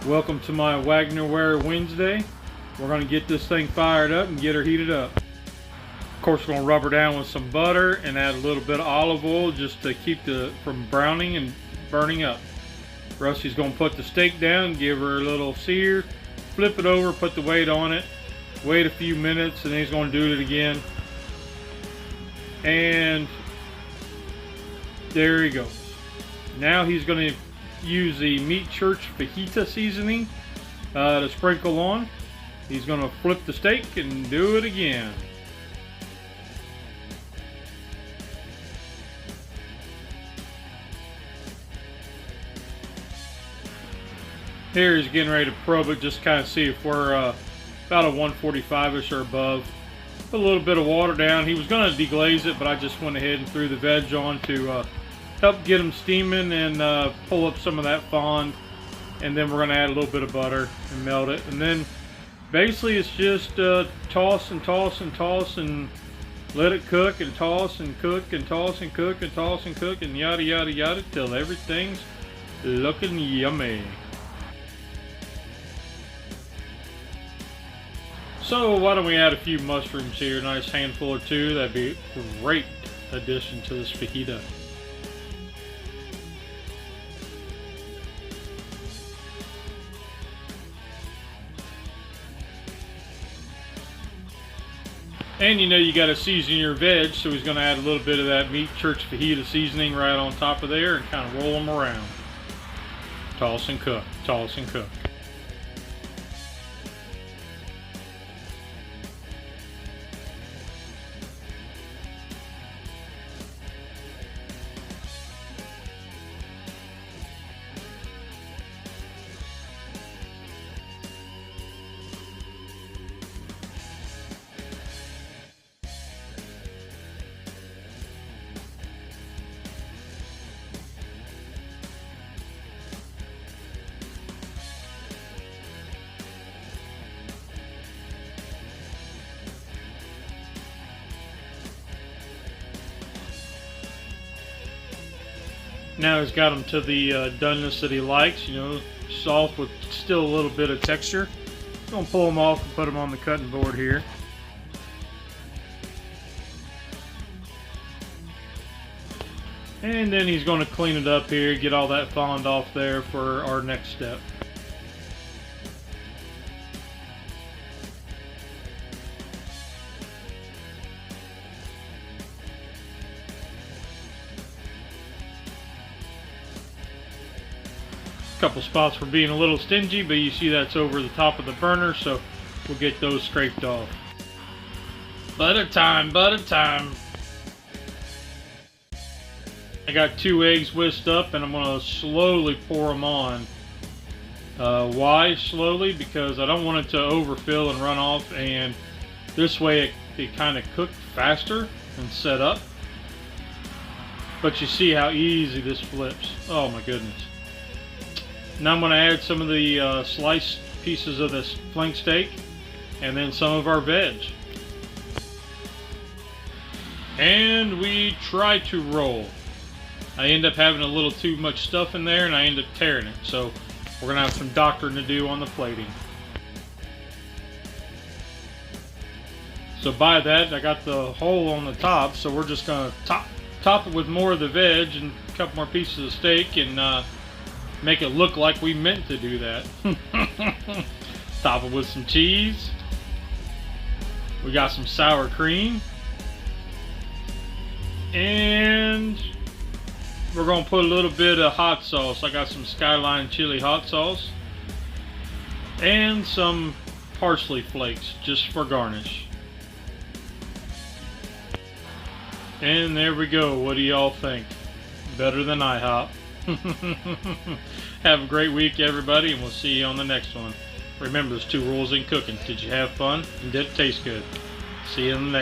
Welcome to my Wagnerware Wednesday. We're going to get this thing fired up and get her heated up. Of course, we're going to rub her down with some butter and add a little bit of olive oil just to keep from browning and burning up. Rusty's going to put the steak down, give her a little sear, flip it over, put the weight on it, wait a few minutes, and then he's going to do it again. And there he goes. Now he's going to use the meat church fajita seasoning to sprinkle on. He's going to flip the steak and do it again. Here he's getting ready to probe it, just kind of see if we're about a 145-ish or above. Put a little bit of water down. He was going to deglaze it, but I just went ahead and threw the veg on to help get them steaming and pull up some of that fond. And then we're going to add a little bit of butter and melt it. And then basically it's just toss and toss and toss and let it cook and toss and cook and toss and cook and toss and cook and yada yada yada till everything's looking yummy. So why don't we add a few mushrooms here, a nice handful or two. That'd be a great addition to this fajita. And you know you got to season your veg, so he's going to add a little bit of that meat church fajita seasoning right on top of there and kind of roll them around. Toss and cook, toss and cook. Now he's got them to the doneness that he likes, you know, soft with still a little bit of texture. I'm going to pull them off and put them on the cutting board here. And then he's going to clean it up here, get all that fond off there for our next step. Couple spots for being a little stingy, but you see that's over the top of the burner, so we'll get those scraped off. Butter time, butter time. I got 2 eggs whisked up and I'm going to slowly pour them on. Why slowly? Because I don't want it to overfill and run off, and this way it kind of cooked faster and set up. But you see how easy this flips. Oh my goodness. Now I'm going to add some of the sliced pieces of this flank steak and then some of our veg. And we try to roll. I end up having a little too much stuff in there and I end up tearing it. So we're going to have some doctoring to do on the plating. So by that I got the hole on the top, so we're just going to top it with more of the veg and a couple more pieces of steak and make it look like we meant to do that. Top it with some cheese. We got some sour cream. And we're going to put a little bit of hot sauce. I got some Skyline chili hot sauce. And some parsley flakes just for garnish. And there we go. What do y'all think? Better than IHOP. Have a great week, everybody, and we'll see you on the next one. Remember, there's 2 rules in cooking. Did you have fun? And did it taste good? See you in the next one.